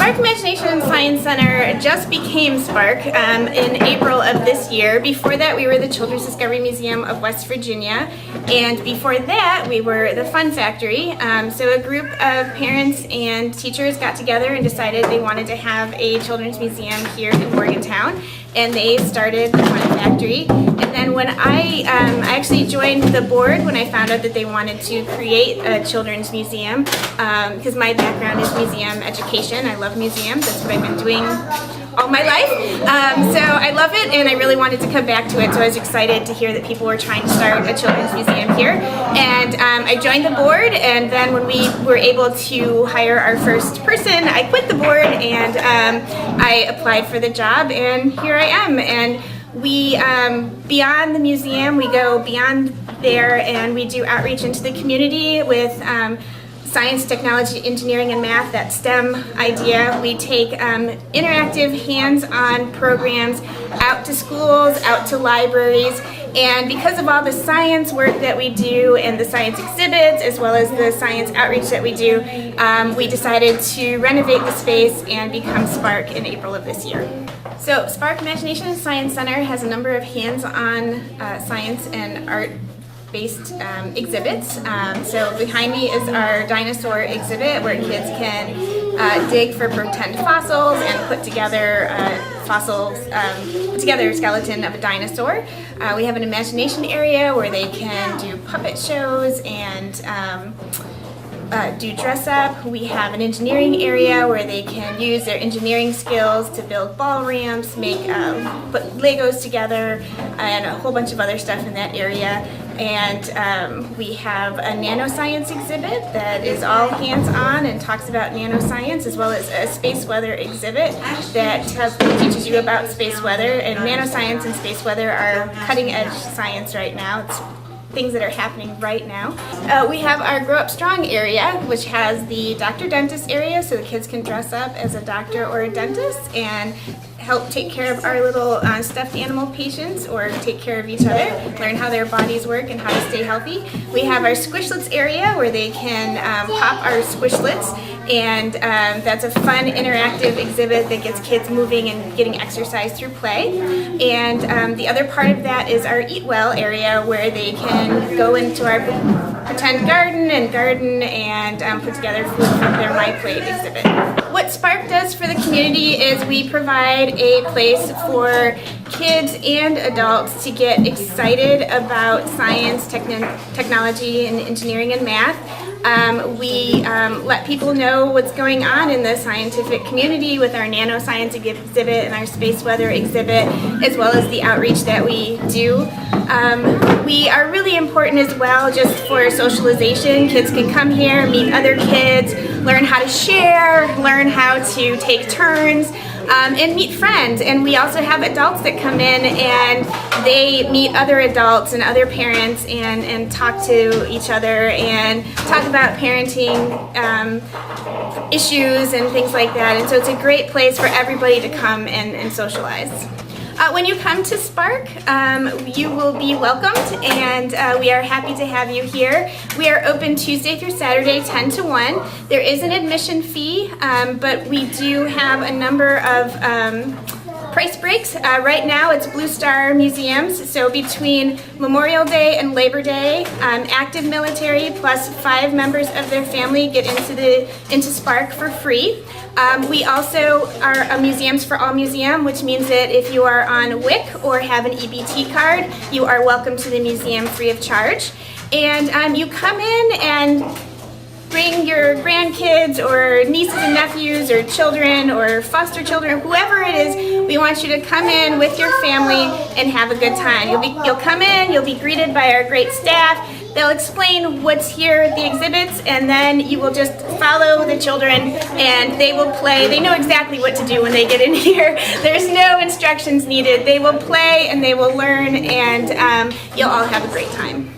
Spark Imagination and Science Center just became Spark in April of this year. Before that, we were the Children's Discovery Museum of West Virginia, and before that, we were the Fun Factory. So a group of parents and teachers got together and decided they wanted to have a children's museum here in Morgantown, and they started the Fun Factory. And then when I actually joined the board when I found out that they wanted to create a children's museum, because my background is museum education. I love museums. That's what I've been doing all my life. So I love it, and I really wanted to come back to it. So I was excited to hear that people were trying to start a children's museum here. And I joined the board, and then when we were able to hire our first person, I quit the board and I applied for the job, and here I am. And we, beyond the museum, we go beyond there and we do outreach into the community with science, technology, engineering, and math, that STEM idea. We take interactive, hands-on programs out to schools, out to libraries, and because of all the science work that we do and the science exhibits, as well as the science outreach that we do, we decided to renovate the space and become Spark in April of this year. So Spark Imagination and Science Center has a number of hands-on science and art-based exhibits. So behind me is our dinosaur exhibit where kids can dig for pretend fossils and put together a skeleton of a dinosaur. We have an imagination area where they can do puppet shows and do dress up. We have an engineering area where they can use their engineering skills to build ball ramps, put Legos together, and a whole bunch of other stuff in that area. And we have a nanoscience exhibit that is all hands-on and talks about nanoscience, as well as a space weather exhibit that teaches you about space weather. And nanoscience and space weather are cutting-edge science right now. It's things that are happening right now. We have our Grow Up Strong area, which has the doctor-dentist area, so the kids can dress up as a doctor or a dentist and help take care of our little stuffed animal patients, or take care of each other, learn how their bodies work and how to stay healthy. We have our Squishlets area where they can pop our Squishlets, and that's a fun interactive exhibit that gets kids moving and getting exercise through play. And the other part of that is our Eat Well area where they can go into our pretend garden and put together food from their My Plate exhibit. What Spark does for the community is we provide a place for kids and adults to get excited about science, technology, and engineering and math. We let people know what's going on in the scientific community with our nanoscience exhibit and our space weather exhibit, as well as the outreach that we do. We are really important as well just for socialization. Kids can come here, meet other kids, learn how to share, learn how to take turns, and meet friends. And we also have adults that come in and they meet other adults and other parents and talk to each other and talk about parenting issues and things like that. And so it's a great place for everybody to come and socialize. When you come to Spark, you will be welcomed, and we are happy to have you here. We are open Tuesday through Saturday, 10 to 1. There is an admission fee, but we do have a number of price breaks. Right now it's Blue Star Museums, so between Memorial Day and Labor Day, active military plus 5 members of their family get into Spark for free. We also are a Museums for All museum, which means that if you are on WIC or have an EBT card, you are welcome to the museum free of charge. And you come in and bring your grandkids or nieces and nephews or children or foster children, whoever it is. We want you to come in with your family and have a good time. You'll come in, you'll be greeted by our great staff. They'll explain what's here at the exhibits, and then you will just follow the children and they will play. They know exactly what to do when they get in here. There's no instructions needed. They will play and they will learn, and you'll all have a great time.